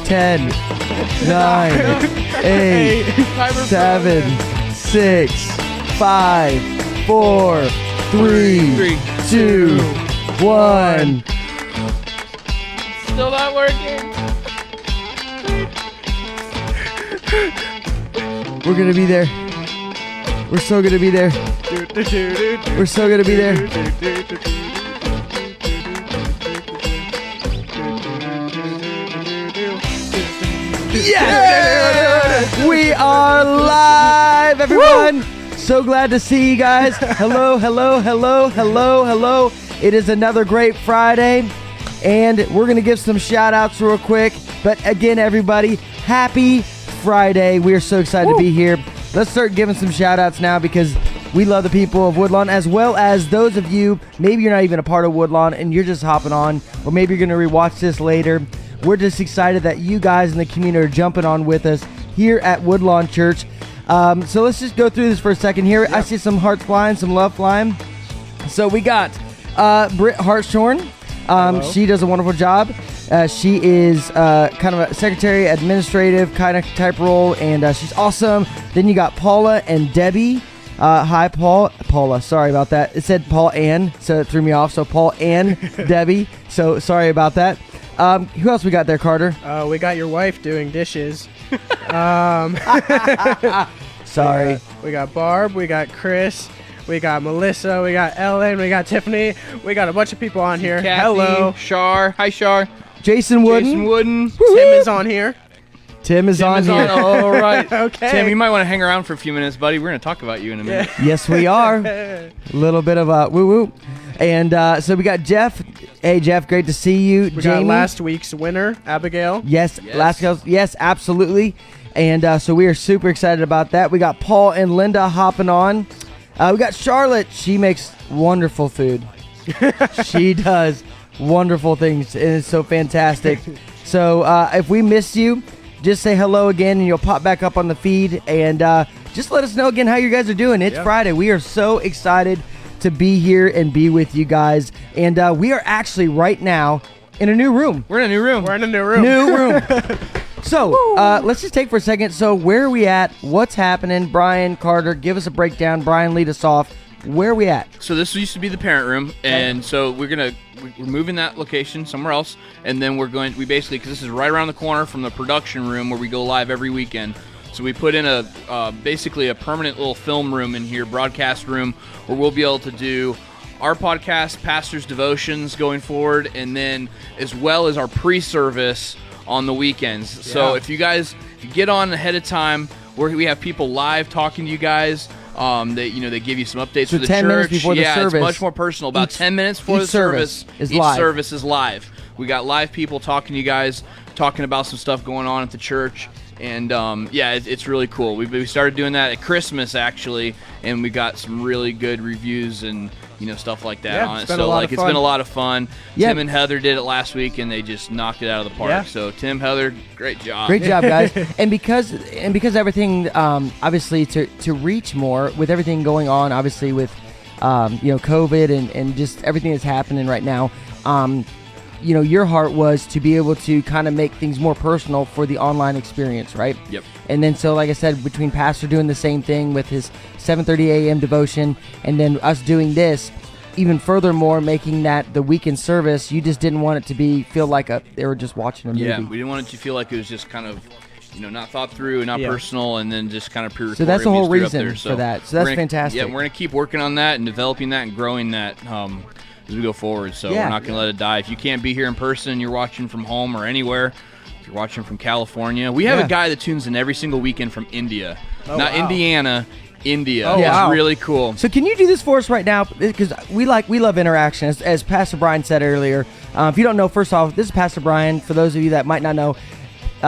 10, 9, 8, 7, 6, 5, 4, 3, 2, 1. Still not working. We're gonna be there. We're so gonna be there. We're so gonna be there. Yeah! We are live, everyone. So glad to see you guys. Hello, hello, hello, hello, hello. It is another great Friday, and we're going to give some shout-outs real quick. But again, everybody, happy Friday. We are so excited to be here. Let's start giving some shout-outs now because we love the people of Woodlawn, as well as those of you, maybe you're not even a part of Woodlawn, and you're just hopping on, or maybe you're going to rewatch this later. We're just excited that you guys in the community are jumping on with us here at Woodlawn Church. So let's just go through this for a second here. Yep. I see some hearts flying, some love flying. So we got Bri Hartshorn. She does a wonderful job. She is kind of a secretary, administrative kind of type role, and she's awesome. Then you got Paula and Debbie. Hi, Paula. Sorry about that. It said Paul Ann, so it threw me off. So Paul and Debbie. So sorry about that. Who else we got there, Carter? We got your wife doing dishes. Sorry. We got Barb, we got Chris, we got Melissa, we got Ellen, we got Tiffany. We got a bunch of people on here. Kathy, hello. Shar. Hi, Shar. Jason Wooden. Tim is on here. Tim is on here. All right. Okay. Tim, you might want to hang around for a few minutes, buddy. We're going to talk about you in a minute. Yes, we are. A little bit of a woo-woo. And so we got Jeff. Hey, Jeff, great to see you. We Jamie. got last week's winner, Abigail. Yes. Yes, absolutely. And so we are super excited about that. We got Paul and Linda hopping on. We got Charlotte. She makes wonderful food. She does wonderful things, and it's so fantastic. So if we miss you, just say hello again, and you'll pop back up on the feed. And just let us know again how you guys are doing. It's Friday. We are so excited to be here and be with you guys. And we are actually right now in a new room. We're in a new room. New room. So let's just take for a second. So where are we at? What's happening? Brian, Carter, give us a breakdown. Brian, lead us off. Where are we at? So this used to be the parent room, and so we're moving that location somewhere else, and then we basically, because this is right around the corner from the production room where we go live every weekend. So we put in basically a permanent little film room in here, broadcast room, where we'll be able to do our podcast, pastors' devotions going forward, and then as well as our pre-service on the weekends. Yeah. So if you get on ahead of time, where we have people live talking to you guys. They give you some updates for the 10 church. Minutes before the service. It's much more personal. About 10 minutes before the service, each service is live. We got live people talking to you guys, talking about some stuff going on at the church, and it's really cool. We started doing that at Christmas actually, and we got some really good reviews and stuff like that on it. So it's been a lot of fun. Yep. Tim and Heather did it last week, and they just knocked it out of the park. Yeah. So Tim, Heather, great job. Great job, guys. and because everything, obviously to reach more with everything going on, obviously with COVID and just everything that's happening right now. Your heart was to be able to kind of make things more personal for the online experience, right? Yep. And then, so like I said, between Pastor doing the same thing with his 7:30 a.m. devotion, and then us doing this, even furthermore, making that the weekend service, you just didn't want it to feel like they were just watching a movie. Yeah, we didn't want it to feel like it was just kind of, not thought through and not personal, and then just kind of pre-recorded. So that's the whole reason for that. So that's fantastic. Yeah, we're going to keep working on that and developing that and growing that as we go forward. So we're not going to let it die. If you can't be here in person, you're watching from home or anywhere. If you're watching from California, we have a guy that tunes in every single weekend from India. Indiana, India. Oh, it's really cool. So can you do this for us right now? Because we love interaction, as Pastor Brian said earlier. If you don't know, first off, this is Pastor Brian. For those of you that might not know,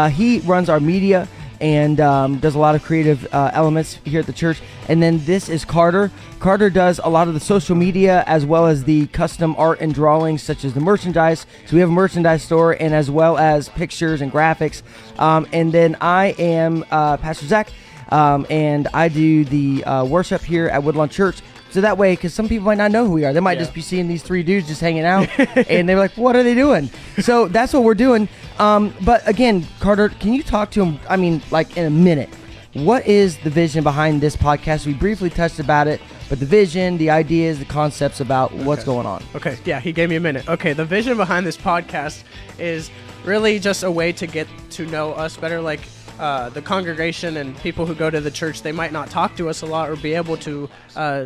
he runs our media and does a lot of creative elements here at the church. And then this is Carter. Carter does a lot of the social media as well as the custom art and drawings, such as the merchandise. So we have a merchandise store, and as well as pictures and graphics. And then I am Pastor Zach, and I do the worship here at Woodlawn Church. So that way, because some people might not know who we are. They might just be seeing these three dudes just hanging out, and they're like, what are they doing? So that's what we're doing. But again, Carter, can you talk to him, I mean, like in a minute, what is the vision behind this podcast? We briefly touched about it, but the vision, the ideas, the concepts about what's going on. Okay, yeah, he gave me a minute. Okay, the vision behind this podcast is really just a way to get to know us better. Like, the congregation and people who go to the church, they might not talk to us a lot or be able to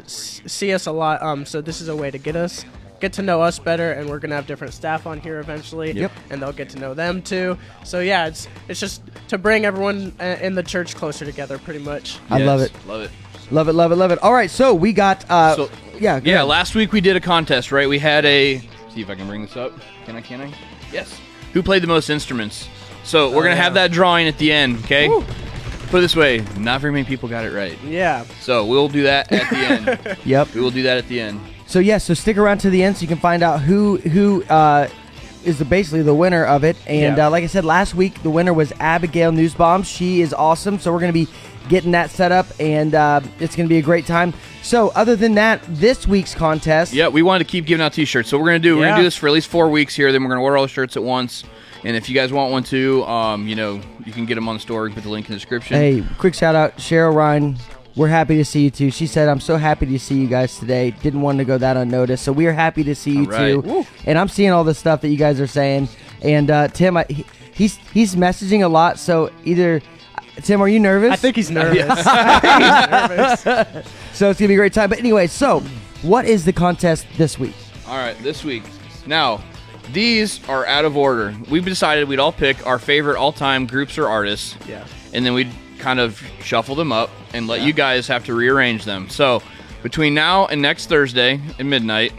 see us a lot. So this is a way to get to know us better, and we're gonna have different staff on here eventually. Yep. And they'll get to know them too. So yeah, it's just to bring everyone in the church closer together, pretty much. I love it. Love it. Love it, love it, love it. All right, so we got, go ahead. Last week we did a contest, right? We had see if I can bring this up. Can I? Yes. Who played the most instruments? So we're going to have that drawing at the end, okay? Woo. Put it this way, not very many people got it right. Yeah. So we'll do that at the end. Yep. We will do that at the end. So so stick around to the end so you can find out who is basically the winner of it. And like I said, last week the winner was Abigail Newsbaum. She is awesome. So we're going to be getting that set up, and it's going to be a great time. So other than that, this week's contest. Yeah, we wanted to keep giving out T-shirts. So we're going to do this for at least 4 weeks here. Then we're going to order all the shirts at once. And if you guys want one too, you can get them on the store. Put the link in the description. Hey, quick shout out, Cheryl Ryan. We're happy to see you too. She said, I'm so happy to see you guys today. Didn't want to go that unnoticed. So we are happy to see you too. Woo. And I'm seeing all the stuff that you guys are saying. And Tim, he's messaging a lot. So Tim, are you nervous? I think he's nervous. So it's going to be a great time. But anyway, so what is the contest this week? All right, this week. Now, these are out of order. We've decided we'd all pick our favorite all-time groups or artists. Yeah. And then we'd kind of shuffle them up and let you guys have to rearrange them. So between now and next Thursday at midnight,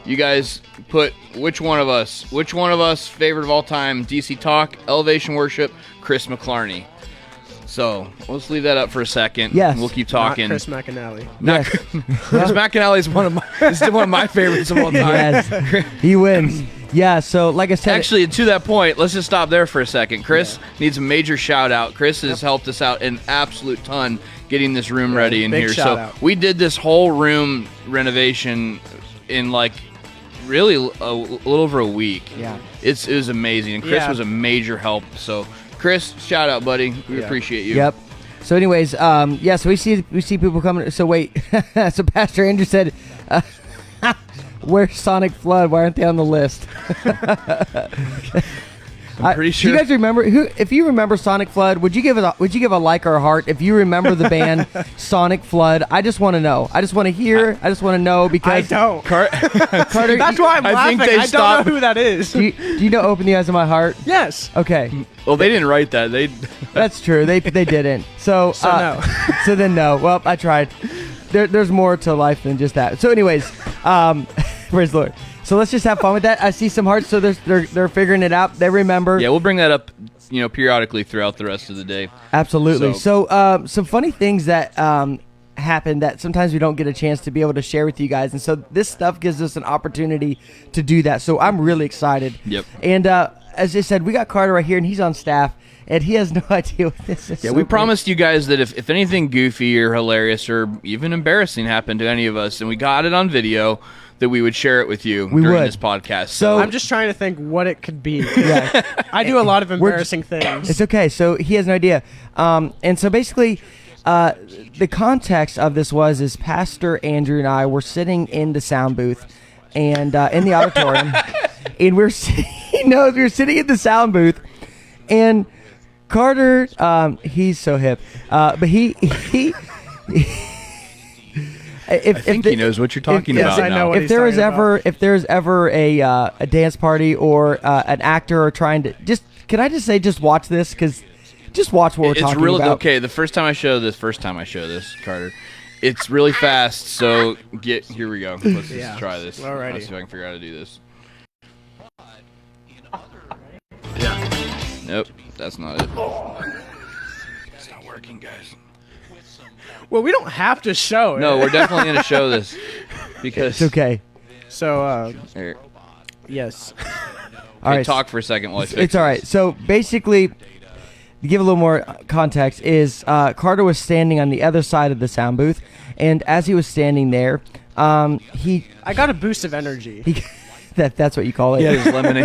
you guys put which one of us favorite of all time, DC Talk, Elevation Worship, Chris McClarney. So let's leave that up for a second. Yes. We'll keep talking. Not Chris McAnally. Yes. Chris McAnally is one of my favorites of all time. Yes. He wins. Yeah, so like I said... Actually, to that point, let's just stop there for a second. Chris needs a major shout-out. Chris has helped us out an absolute ton getting this room ready in here. So we did this whole room renovation in, really a little over a week. Yeah. It was amazing, and Chris was a major help. So, Chris, shout-out, buddy. We appreciate you. Yep. So anyways, so we see people coming. So wait, so Pastor Andrew said... where's Sonic Flood? Why aren't they on the list? I'm pretty sure. Do you guys remember if you remember Sonic Flood? Would you give a like or a heart if you remember the band Sonic Flood? I just want to know. I just want to hear. I just want to know because I don't. Carter, that's why I'm laughing. Think they I don't know who that is. do you know "Open the Eyes of My Heart"? Yes. Okay. Well, they didn't write that. That's true. They didn't. So no. So then no. Well, I tried. There's more to life than just that. So anyways, praise the Lord. So let's just have fun with that. I see some hearts, so they're figuring it out. They remember. Yeah, we'll bring that up, periodically throughout the rest of the day. Absolutely. So some funny things that happen that sometimes we don't get a chance to be able to share with you guys, and so this stuff gives us an opportunity to do that. So I'm really excited. Yep. And as I said, we got Carter right here, and he's on staff. And he has no idea what this is. Yeah, we promised you guys that if anything goofy or hilarious or even embarrassing happened to any of us, and we got it on video, that we would share it with you during this podcast. So I'm just trying to think what it could be. Yeah. I do a lot of embarrassing things. It's okay. So he has no idea. And so basically, the context of this is Pastor Andrew and I were sitting in the sound booth and in the auditorium, and we're sitting in the sound booth, and Carter, he's so hip, but he I think he knows what you're talking about. I know what if there's ever a dance party or an actor or trying to can I just say watch this, because just watch what we're talking about. Okay. The first time I show this, Carter, it's really fast. So here we go. Let's just try this. Alrighty. Let's see if I can figure out how to do this. Yeah. Nope, that's not it. It's not working, guys. Well, we don't have to show it. No, we're definitely going to show this because. It's okay. So, Here. yes. All right. Talk for a second while I fix It's all right. So basically, to give a little more context, is Carter was standing on the other side of the sound booth, and as he was standing there, I got a boost of energy. That's what you call it. He had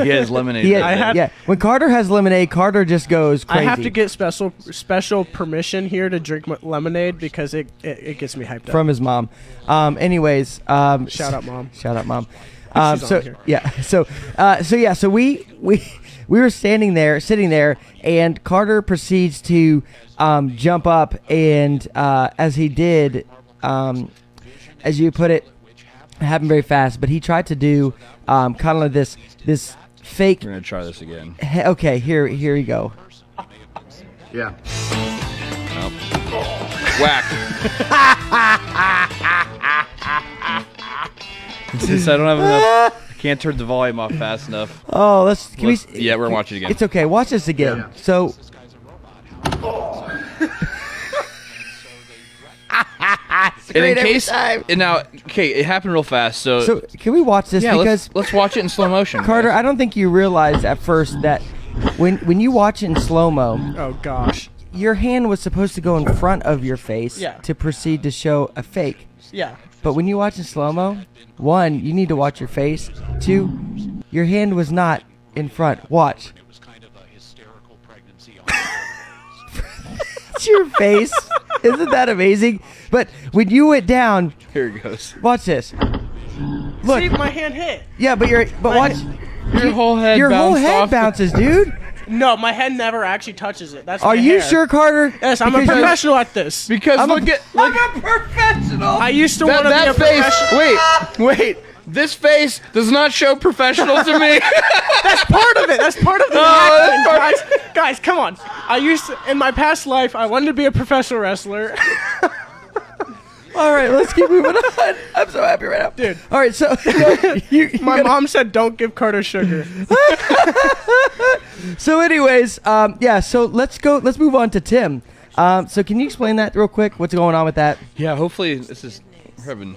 his lemonade. Yeah. When Carter has lemonade, Carter just goes crazy. I have to get special permission here to drink lemonade because it gets me hyped up. From his mom. Anyways, shout out mom. Shout out mom. She's on here. So we were sitting there, and Carter proceeds to jump up, and as he did, as you put it, it happened very fast. But he tried to do kind of like this fake. We're gonna try this again. Okay, here we go. Yeah. Nope. Whack. Since I don't have enough, I can't turn the volume off fast enough. Oh, Yeah, we're watching it again. It's okay. Watch this again. Yeah. So. And in case, and now, okay, it happened real fast. So can we watch this? Yeah, because let's watch it in slow motion. Carter, I don't think you realized at first that when you watch it in slow mo. Oh gosh. Your hand was supposed to go in front of your face to proceed to show a fake. Yeah. But when you watch in slow mo, 1, you need to watch your face. 2, your hand was not in front. Watch. It's your face. Isn't that amazing? But when you went down, here it goes. Watch this. Look, see, my hand hit. Yeah, but watch. Your whole head bounces, dude. No, my head never actually touches it. That's. Are you sure, Carter? Yes, I'm a professional at this. Because I'm look, a professional. I used to want to be a professional. Wait. This face does not show professional to me. That's part of it. That's part of the action. Guys, come on. In my past life, I wanted to be a professional wrestler. All right, let's keep moving on. I'm so happy right now, dude. All right, so my mom said don't give Carter sugar. So, anyways, so let's move on to Tim. So, can you explain that real quick? What's going on with that? Yeah, hopefully we're having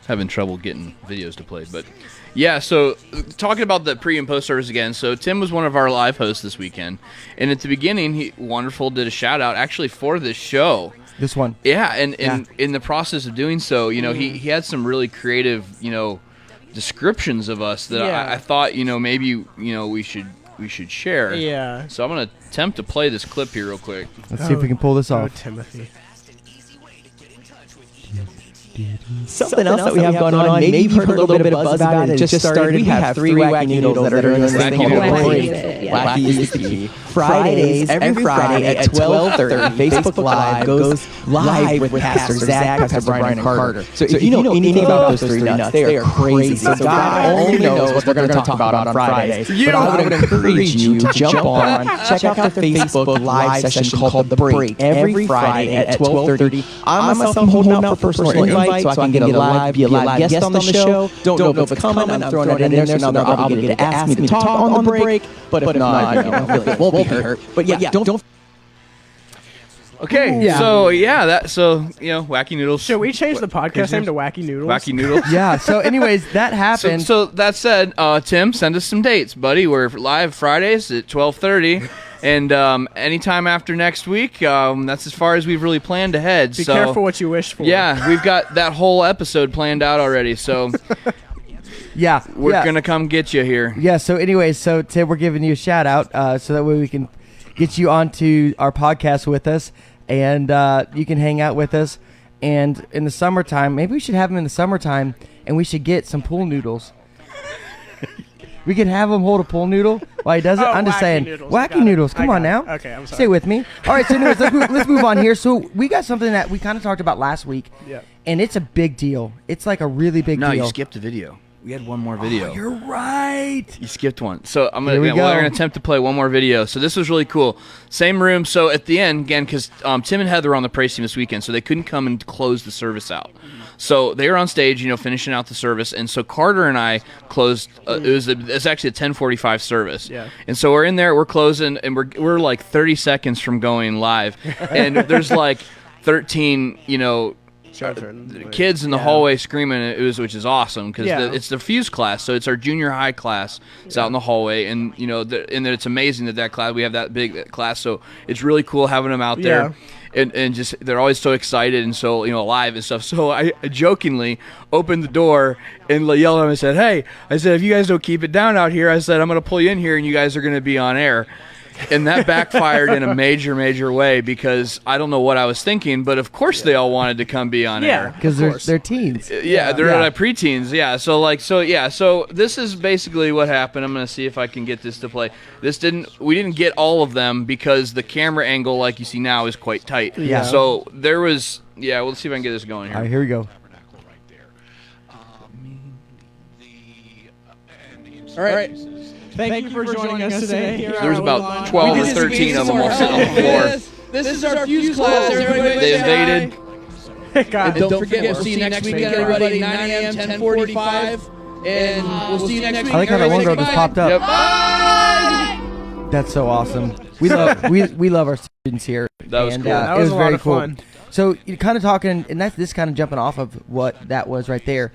having trouble getting videos to play, but yeah. So, talking about the pre and post service again. So, Tim was one of our live hosts this weekend, and at the beginning, he did a shout out actually for this show. This one. Yeah, and in the process of doing so, he had some really creative, descriptions of us that I thought, maybe, we should share. Yeah. So I'm going to attempt to play this clip here real quick. Let's see if we can pull this off. Oh, Timothy. Something else that we have going on, maybe you've heard a little bit of buzz about it. It just started. We have 3 wacky noodles that are doing this thing called Wacky is the key. Fridays, every Friday at 12:30, Facebook Live goes live with Pastor Zach, Pastor Brian, and Carter. So if you know anything about those 3 nuts, they are crazy. So God only knows what they're going to talk about on Fridays. But I would encourage you to jump on, check out their Facebook Live session called The Break every Friday at 12:30. I'm myself holding out for personal invite so I can be a live guest on the show. Don't know if it's coming. I'm throwing it in there so now they're obligated to ask me to talk on the break. But if not, really, won't be hurt. But yeah, don't. Okay, so Wacky Noodles. Should we change the podcast name to Wacky Noodles? Wacky Noodles. Yeah. So, anyways, that happened. So that said, Tim, send us some dates, buddy. We're live Fridays at 12:30. And anytime after next week, that's as far as we've really planned ahead. Be careful what you wish for. Yeah, we've got that whole episode planned out already. So we're going to come get you here. Yeah, so anyways, Tim, we're giving you a shout out so that way we can get you onto our podcast with us and you can hang out with us. And in the summertime, maybe we should have him in the summertime and we should get some pool noodles. We could have him hold a pool noodle while he does it. I'm just saying. Wacky noodles. Come on now. Okay, I'm sorry. Stay with me. All right, so anyways, let's move on here. So we got something that we kind of talked about last week. Yeah. And it's a big deal. It's like a really big deal. No, you skipped a video. We had one more video. Oh, you're right. You skipped one. So we're going to attempt to play one more video. So this was really cool. Same room. So at the end, again, because Tim and Heather were on the praise team this weekend, so they couldn't come and close the service out. So they were on stage, finishing out the service, and so Carter and I closed. It's actually a 10:45 service. Yeah. And so we're in there, we're closing, and we're like 30 seconds from going live, and there's like 13, children, kids in the hallway screaming, which is awesome because it's the Fuse class, so it's our junior high class. It's out in the hallway, and and it's amazing that class, we have that big class, so it's really cool having them out there. And just they're always so excited and so alive and stuff. So I jokingly opened the door and yelled at them and said, "Hey," I said, "if you guys don't keep it down out here," I said, "I'm going to pull you in here and you guys are going to be on air." And that backfired in a major way because I don't know what I was thinking, but of course they all wanted to come be on air because they're teens. They're like preteens. So this is basically what happened. I'm gonna see if I can get this to play. We didn't get all of them because the camera angle, like you see now, is quite tight. Yeah. So there was. Yeah. Let's see if I can get this going here. All right, here we go. All right. Thank you for joining us today. There's about 12 or 13 of them all sitting on the floor. This is our Fuse class. They invaded. And don't forget, we'll see you next week, everybody, 9 a.m., 10:45. And we'll see you next week. I like how that one girl just popped up. Yep. That's so awesome. We love our students here. That was cool. That it was was a very lot of cool. fun. So you're kind of talking, and this kind of jumping off of what that was right there.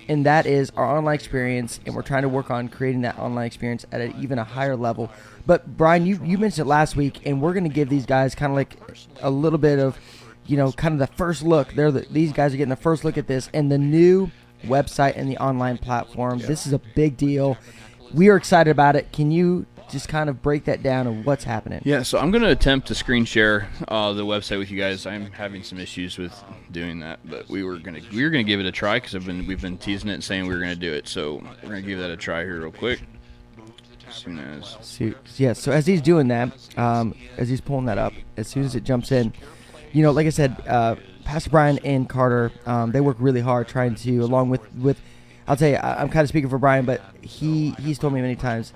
And that is our online experience, and we're trying to work on creating that online experience at even a higher level. But, Brian, you mentioned it last week, and we're going to give these guys kind of like a little bit of, kind of the first look. These guys are getting the first look at this, and the new website and the online platform. Yeah. This is a big deal. We are excited about it. Can you just kind of break that down of what's happening? Yeah, so I'm going to attempt to screen share the website with you guys. I'm having some issues with doing that, but we were going to give it a try because we've been teasing it and saying we were going to do it. So we're going to give that a try here real quick. As soon as so as he's doing that, as he's pulling that up, as soon as it jumps in, like I said, Pastor Brian and Carter, they work really hard trying to, along with I'll tell you, I'm kind of speaking for Brian, but he's told me many times.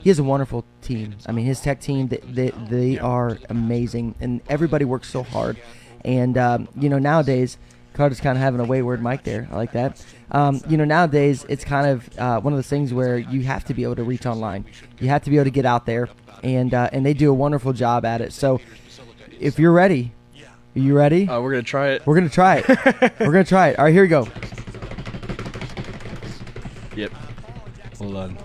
He has a wonderful team. I mean, his tech team, they are amazing, and everybody works so hard. And, nowadays, Carter's kind of having a wayward mic there. I like that. Nowadays, it's kind of one of those things where you have to be able to reach online. You have to be able to get out there, and they do a wonderful job at it. So if you're ready, are you ready? we're going to try it. We're going to try it. We're going to try it. All right, here we go. Yep. Hold on.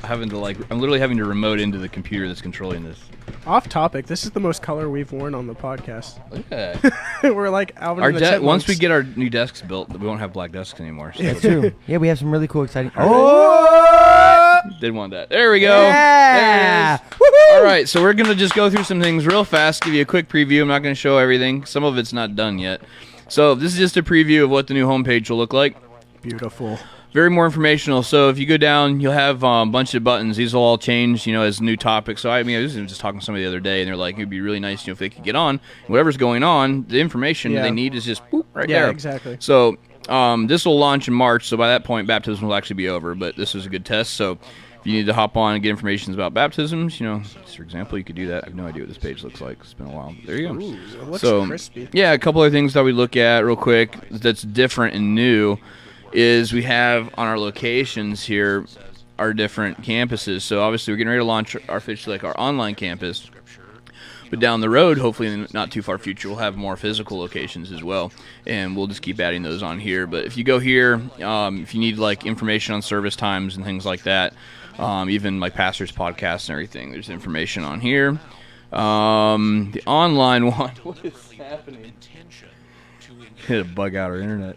I'm literally having to remote into the computer that's controlling this. Off topic, this is the most color we've worn on the podcast. Look at that. We're like Alvin and the Chipmunks. Once we get our new desks built, we won't have black desks anymore. So. That's true. Yeah, we have some really cool, exciting. Didn't want that. There we go. Yeah. There it is. All right, so we're going to just go through some things real fast, give you a quick preview. I'm not going to show everything. Some of it's not done yet. So this is just a preview of what the new homepage will look like. Beautiful. Very more informational. So if you go down, you'll have a bunch of buttons. These will all change, as new topics. So I was just talking to somebody the other day, and they're like, it'd be really nice, if they could get on. Whatever's going on, the information they need is just right there. Yeah, exactly. So this will launch in March. So by that point, baptism will actually be over. But this was a good test. So if you need to hop on and get information about baptisms, for example, you could do that. I have no idea what this page looks like. It's been a while. There you go. Ooh, it looks crispy. Yeah, a couple other things that we look at real quick that's different and new is we have on our locations here our different campuses. So obviously we're getting ready to launch officially our online campus. But down the road, hopefully in the not too far future, we'll have more physical locations as well. And we'll just keep adding those on here. But if you go here, if you need information on service times and things like that, even pastors' podcasts and everything, there's information on here. The online one, what is happening? Hit a bug out our internet.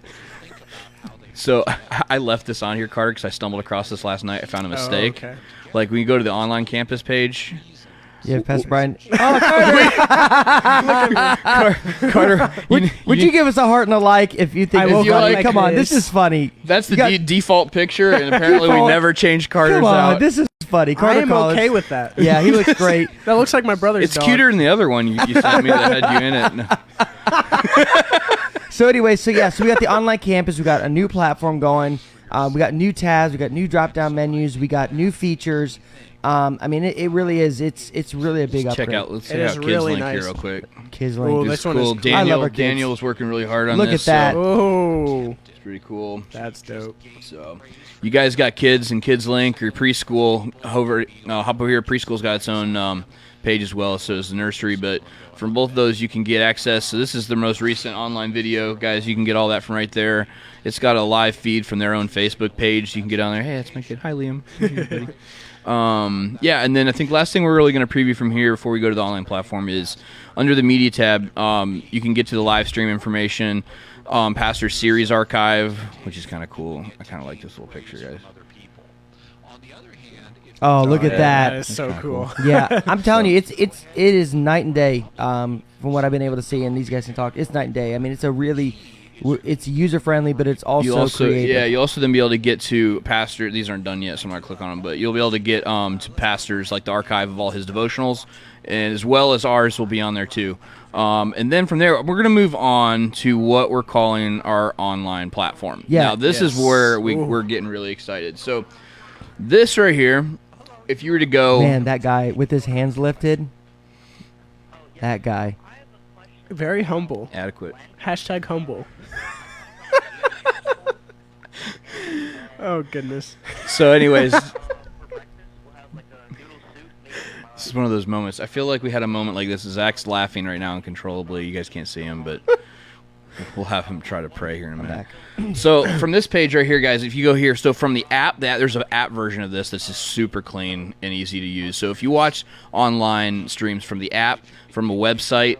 So I left this on here, Carter, because I stumbled across this last night. I found a mistake. Oh, okay. When you go to the online campus page. Yeah, Pastor Brian. Oh, Carter. Would you give us a heart and a like if you think it's funny? Come on, this is funny. That's the default picture, and apparently we never changed Carter's Come on, out. this is funny. Carter I am okay with that. Yeah, he looks great. That looks like my brother's It's dog. cuter than the other one you sent me that had you in it. So anyway, so we got the online campus. We got a new platform going. We got new tabs. We got new drop-down menus. We got new features. It really is. It's really a big upgrade. Let's check out Kids really Link nice. here real quick. Kids Ooh, Link. this one cool. is cool. I love our kids. Daniel's working really hard on Look this. at that. So Oh, it's pretty cool. that's dope. So, you guys got kids and Kids Link or preschool. Hop over here. Preschool's got its own page as well, so is the nursery. But from both of those, you can get access. So this is the most recent online video, guys. You can get all that from right there. It's got a live feed from their own Facebook page. You can get on there. Hey, that's my kid. Hi, Liam. Yeah, and then I think last thing we're really going to preview from here before we go to the online platform is under the media tab, you can get to the live stream information, Pastor Series Archive, which is kind of cool. I kind of like this little picture, guys. Oh, look at that. That is so cool. Yeah, I'm telling you, it is night and day from what I've been able to see, and these guys can talk. It's night and day. I mean, it's user-friendly, but it's also creative. Yeah, you'll also then be able to get to pastor. These aren't done yet, so I'm not going to click on them, but you'll be able to get to pastors, like the archive of all his devotionals, and as well as ours will be on there too. And then from there, we're going to move on to what we're calling our online platform. Yeah. Now, this is where we're getting really excited. So this right here, if you were to go... Man, that guy with his hands lifted, that guy. Very humble. Adequate. Hashtag humble. Oh, goodness. So anyways, this is one of those moments. I feel like we had a moment like this. Zach's laughing right now uncontrollably. You guys can't see him, but we'll have him try to pray here in a minute. So from this page right here, guys, if you go here, so from the app, there's an app version of this that's just super clean and easy to use. So if you watch online streams from the app, from a website,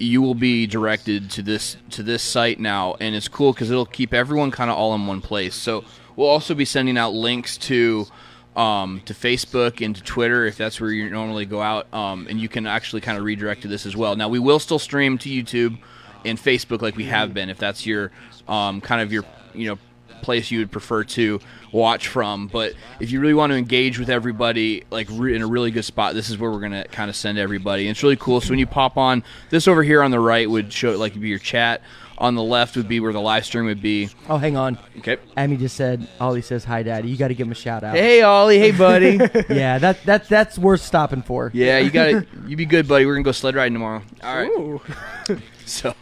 you will be directed to this site now, and it's cool because it'll keep everyone kind of all in one place. So we'll also be sending out links to Facebook and to Twitter if that's where you normally go out, and you can actually kind of redirect to this as well. Now we will still stream to YouTube and Facebook like we have been, if that's your kind of your place you would prefer to watch from. But if you really want to engage with everybody like in a really good spot, this is where we're going to kind of send everybody, and it's really cool. So when you pop on this over here on the right would show like be your chat, on the left would be where the live stream would be. Oh, hang on. Okay. Amy just said, Ollie says, hi, Daddy. You got to give him a shout out. Hey, Ollie. Hey, buddy. Yeah, that's worth stopping for. Yeah, you be good, buddy. We're going to go sled riding tomorrow. All right. Ooh. So,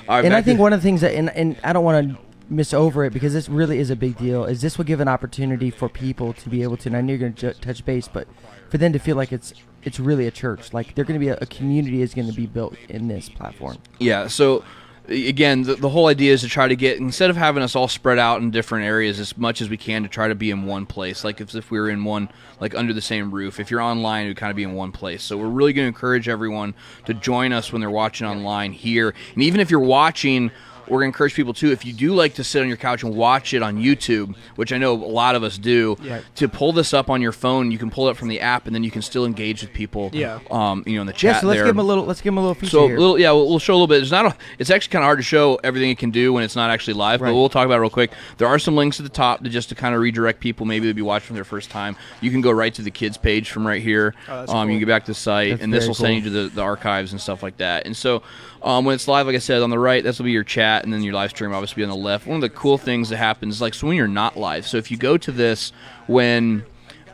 all right. And I think one of the things that, and I don't want to miss over it because this really is a big deal, is this will give an opportunity for people to be able to, and I know you're going to touch base, but for them to feel like it's really a church. Like they're going to be a community is going to be built in this platform. Yeah, so again, the whole idea is to try to get, instead of having us all spread out in different areas as much as we can, to try to be in one place, like if we were in one, like under the same roof. If you're online, it would kind of be in one place. So we're really going to encourage everyone to join us when they're watching online here. And even if you're watching, we're going to encourage people, too, if you do like to sit on your couch and watch it on YouTube, which I know a lot of us do, to pull this up on your phone. You can pull it up from the app, and then you can still engage with people, in the chat. Yeah, so let's there. give them a little feature So here. we'll show a little bit. It's actually kind of hard to show everything it can do when it's not actually live, but we'll talk about it real quick. There are some links at the top to kind of redirect people. Maybe they'll be watching for their first time. You can go right to the kids page from right here. Cool. You can get back to the site, and this will send you to the archives and stuff like that. And so when it's live, like I said, on the right, this will be your chat, and then your live stream obviously on the left. One of the cool things that happens is so when you're not live. So if you go to this when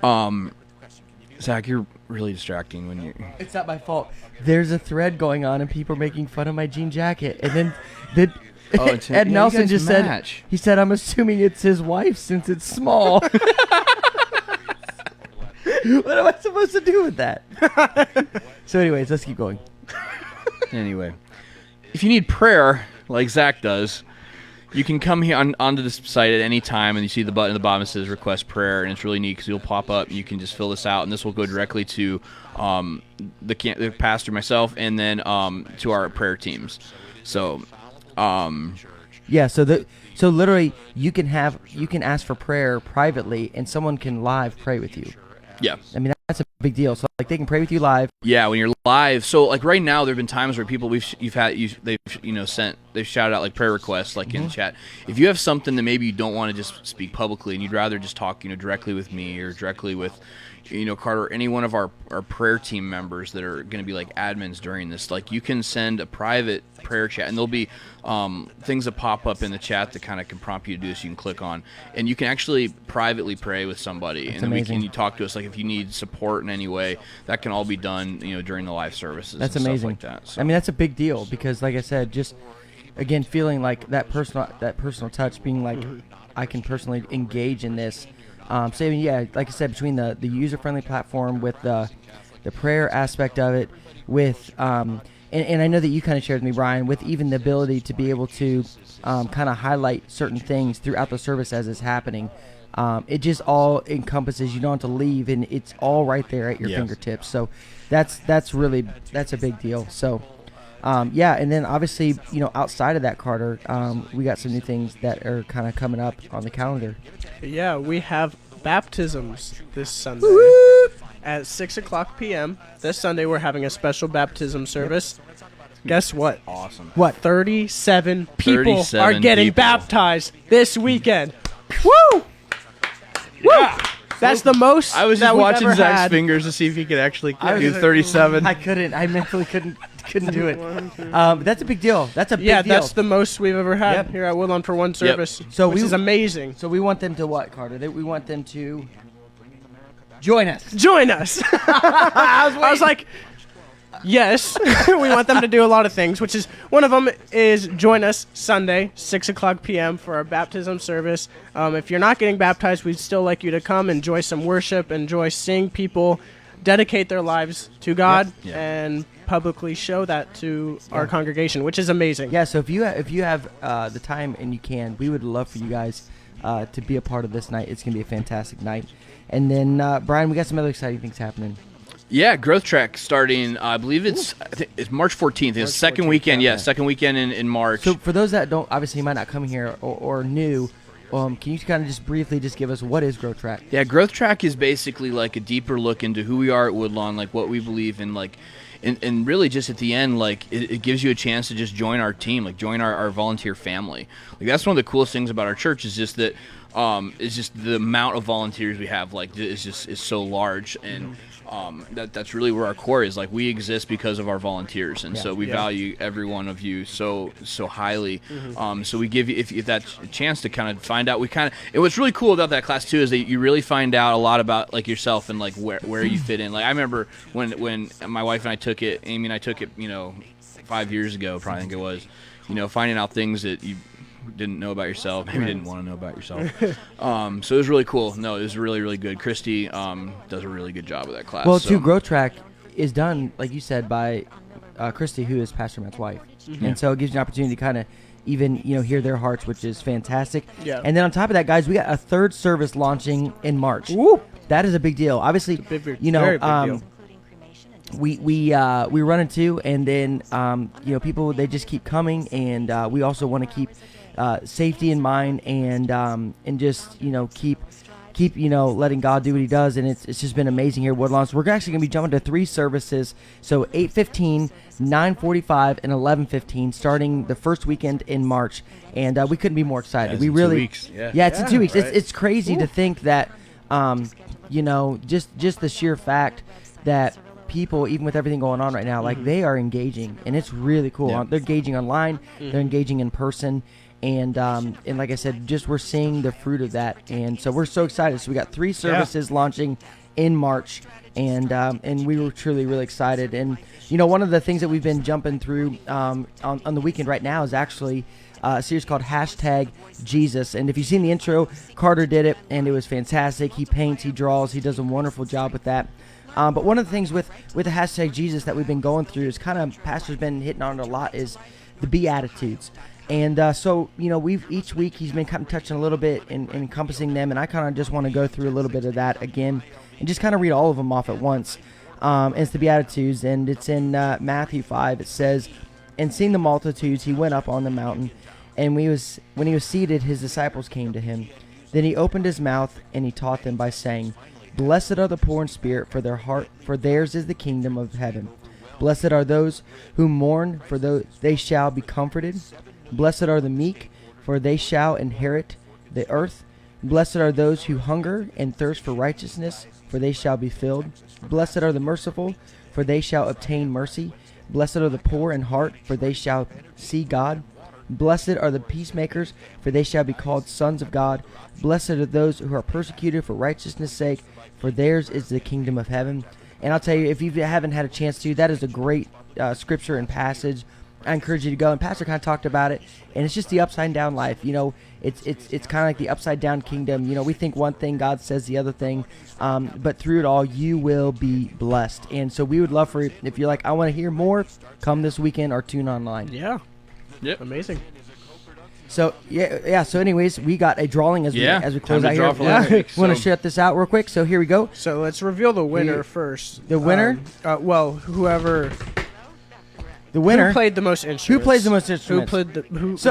Zach, you're really distracting when you. It's not my fault. There's a thread going on, and people are making fun of my jean jacket, and then Ed Nelson just said, he said, I'm assuming it's his wife since it's small. What am I supposed to do with that? So anyways, let's keep going. Anyway, if you need prayer like Zach does, you can come here onto this site at any time, and you see the button at the bottom that says request prayer, and it's really neat because it'll pop up and you can just fill this out, and this will go directly to the pastor, myself, and then to our prayer teams. So yeah, so literally you can ask for prayer privately, and someone can live pray with you. Yeah, I mean that's a big deal. So they can pray with you live. Yeah, when you're live. So right now, there've been times where people they've shouted out prayer requests in the chat. If you have something that maybe you don't want to just speak publicly and you'd rather just talk directly with me or directly with Carter or any one of our prayer team members that are going to be admins during this, you can send a private prayer chat, and there'll be things that pop up in the chat that kind of can prompt you to do this. You can click on, and you can actually privately pray with somebody. That's and then amazing. you talk to us if you need support in any way. That can all be done during the live services. That's and amazing. Stuff like that. So. I mean that's a big deal because like I said, just again feeling that personal touch, being I can personally engage in this. So yeah, like I said, between the user-friendly platform with the the prayer aspect of it, with and I know that you kind of shared with me, Brian, with even the ability to be able to kind of highlight certain things throughout the service as it's happening. It just all encompasses. You don't have to leave, and it's all right there at your fingertips. So that's a big deal. So and then obviously, outside of that, Carter, we got some new things that are kind of coming up on the calendar. Yeah, we have baptisms this Sunday at 6:00 p.m. This Sunday, we're having a special baptism service. Guess what? Awesome. What? 37 people 37 are getting people. baptized this weekend. Woo! Yeah. That's the most. I was that just we've watching ever Zach's had. fingers to see if he could actually do 37. I couldn't. I mentally couldn't do it. That's a big deal. That's a big deal. That's the most we've ever had Yep. here at Woodlawn for one service. So which is amazing. So we want them to what, Carter? We want them to join us. Join us. I was like, yes. We want them to do a lot of things, which is one of them is join us Sunday, 6:00 p.m. for our baptism service. If you're not getting baptized, we'd still like you to come, enjoy some worship, enjoy seeing people dedicate their lives to God and publicly show that to our congregation, which is amazing. Yeah. So if you have the time and you can, we would love for you guys to be a part of this night. It's gonna be a fantastic night. And then Brian, we got some other exciting things happening. Yeah, Growth Track starting, I believe it's March 14th. It's second 14th, weekend, yeah. second weekend in March. So for those that don't, obviously might not come here or new, can you kind of just briefly just give us what is Growth Track? Yeah, Growth Track is basically like a deeper look into who we are at Woodlawn, like what we believe in, like, and really just at the end, like, it gives you a chance to just join our team, like join our volunteer family. Like, that's one of the coolest things about our church is just that it's just the amount of volunteers we have, like, is so large, and that's really where our core is. Like, we exist because of our volunteers, and so we value every one of you so highly. So we give you if that chance to kind of find out. And what's really cool about that class too is that you really find out a lot about like yourself and like where you fit in. Like, I remember when my wife and I took it, Amy and I took it, 5 years ago, probably I think it was, finding out things that you didn't know about yourself, maybe didn't want to know about yourself. So it was really cool. No, it was really, really good. Christy does a really good job with that class. Well, too, Growth Track is done, like you said, by Christy, who is Pastor Matt's wife. And so it gives you an opportunity to kind of even, hear their hearts, which is fantastic. Yeah. And then on top of that, guys, we got a third service launching in March. Woo! That is a big deal. Obviously, very big deal. We run into, and then people, they just keep coming, and we also want to keep safety in mind, and just keep letting God do what He does, and it's just been amazing here at Woodlawn. So we're actually going to be jumping to 3 services, so 8:15, 9:45, and 11:15, starting the first weekend in March, and we couldn't be more excited. We really, 2 weeks. It's in 2 weeks. Right. It's crazy to think that just the sheer fact that people, even with everything going on right now, like they are engaging, and it's really cool. Yeah. They're engaging online, they're engaging in person, and like I said, just we're seeing the fruit of that, and so we're so excited. So we got 3 services launching in March, and we were truly really excited. And one of the things that we've been jumping through on the weekend right now is actually a series called #Jesus. And if you've seen the intro, Carter did it, and it was fantastic. He paints, he draws, he does a wonderful job with that. But one of the things with the #Jesus that we've been going through is kind of, Pastor's been hitting on it a lot, is the Beatitudes. And so, we've each week he's been kind of touching a little bit and encompassing them, and I kind of just want to go through a little bit of that again and just kind of read all of them off at once. It's the Beatitudes, and it's in Matthew 5. It says, "And seeing the multitudes, he went up on the mountain, and when he was seated, his disciples came to him. Then he opened his mouth, and he taught them by saying, 'Blessed are the poor in spirit, for theirs is the kingdom of heaven. Blessed are those who mourn, for they shall be comforted. Blessed are the meek, for they shall inherit the earth. Blessed are those who hunger and thirst for righteousness, for they shall be filled. Blessed are the merciful, for they shall obtain mercy. Blessed are the poor in heart, for they shall see God. Blessed are the peacemakers, for they shall be called sons of God. Blessed are those who are persecuted for righteousness' sake, for theirs is the kingdom of heaven.'" And I'll tell you, if you haven't had a chance to, that is a great scripture and passage I encourage you to go. And Pastor kind of talked about it, and it's just the upside down life. It's kind of like the upside down kingdom. We think one thing, God says the other thing, but through it all, you will be blessed. And so we would love for, if you're like, I want to hear more, come this weekend or tune online. Yeah. Yep. Amazing. So yeah. So anyways, we got a drawing as we close out here. Want to shut this out real quick? So here we go. So let's reveal the winner first. The winner? Whoever. The winner. Who played the most instruments? Who plays the most instruments? Who played the most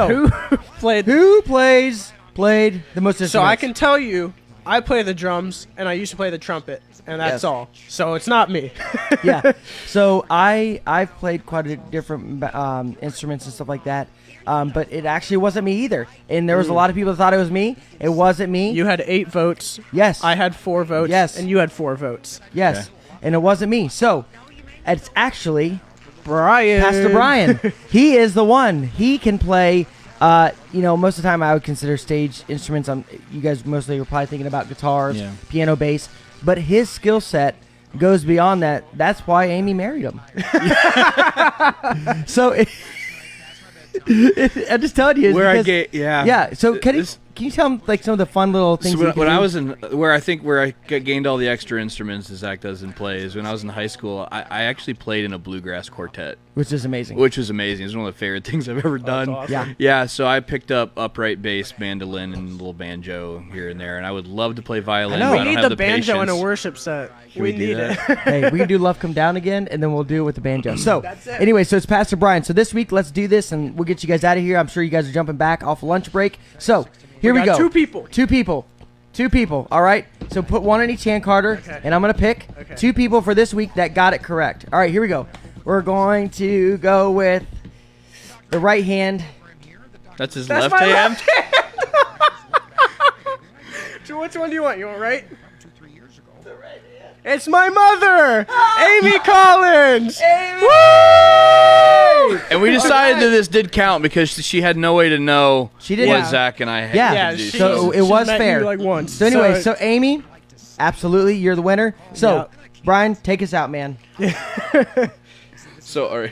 instruments? So I can tell you, I play the drums and I used to play the trumpet, and that's all. So it's not me. Yeah. So I've played quite a different instruments and stuff like that. But it actually wasn't me either. And there was a lot of people that thought it was me. It wasn't me. You had 8 votes. Yes. I had 4 votes. Yes. And you had 4 votes. Yes. Okay. And it wasn't me. So it's actually Brian. Pastor Brian. He is the one. He can play. Most of the time I would consider stage instruments. You guys mostly were probably thinking about guitars, piano, bass. But his skill set goes beyond that. That's why Amy married him. So I'm just telling you. Yeah. So can you tell him like some of the fun little things? So when I was where I gained all the extra instruments that Zach doesn't play is when I was in high school. I actually played in a bluegrass quartet, which is amazing. Which was amazing. It's one of the favorite things I've ever done. Awesome. Yeah. So I picked up upright bass, mandolin, and a little banjo here and there, and I would love to play violin. I know. But We I need don't the have banjo in patience. a worship set. We need it. Hey, we can do Love Come Down again, and then we'll do it with the banjo. So anyway, so it's Pastor Brian. So this week, let's do this, and we'll get you guys out of here. I'm sure you guys are jumping back off lunch break. So here we go. 2 people. 2 people. All right. So put one in each hand, Carter, and I'm going to pick 2 people for this week that got it correct. All right, here we go. We're going to go with the right hand. That's his left hand? So which one do you want? You want right? It's my mother, Amy Collins. Amy! Woo! And we decided that this did count because she had no way to know what Zach and I had to do. So it was fair. Like once. So anyway, so Amy, absolutely, you're the winner. So Brian, take us out, man. So all right.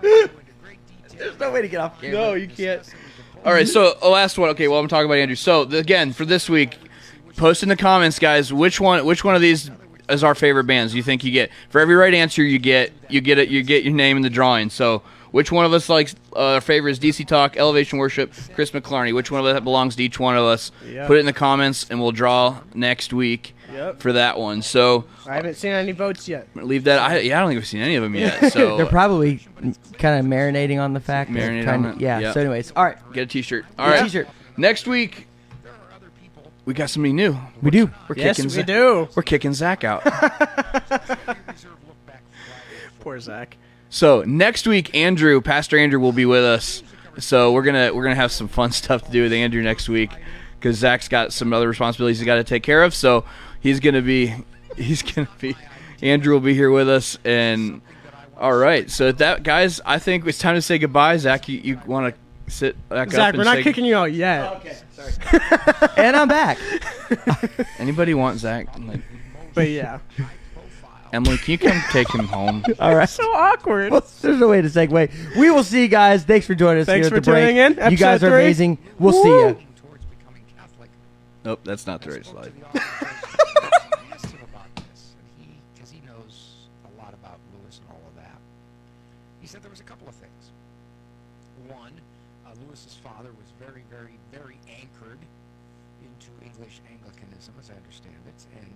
There's no way to get off camera. No, you can't. All right, so last one. Okay, well, I'm talking about Andrew. So again, for this week, post in the comments, guys. Which one of these is our favorite bands? You think you get for every right answer you get your name in the drawing. So which one of us likes our favorite is DC Talk, Elevation Worship, Chris McClarney? Which one of that belongs to each one of us? Yep. Put it in the comments, and we'll draw next week for that one. So I haven't seen any votes yet. leave that. I don't think I've seen any of them yet. So they're probably kind of marinating on the fact. Yeah. So anyways, all right. Get a T-shirt. All right. T-shirt. Next week, we got somebody new. We do. Yes, we do. We're kicking Zach out. Poor Zach. So next week, Pastor Andrew will be with us. So we're gonna have some fun stuff to do with Andrew next week because Zach's got some other responsibilities he's got to take care of. So Andrew will be here with us. And all right, so that guys, I think it's time to say goodbye. Zach, you want to sit back up? Zach, we're not kicking you out yet. Okay, sorry. And I'm back. Anybody want Zach? But yeah. Emily, can you come take him home? All right. So awkward. Well, there's no way to segue. We will see you guys. Thanks for joining us. Thanks here at for the break. tuning in. You guys are Episode 3. amazing. We'll see you. Nope, that's not the right slide. Because he knows a lot about Lewis and all of that. He said there was a couple of things. One, Lewis's father was very, very, very anchored into English Anglicanism, as I understand it, and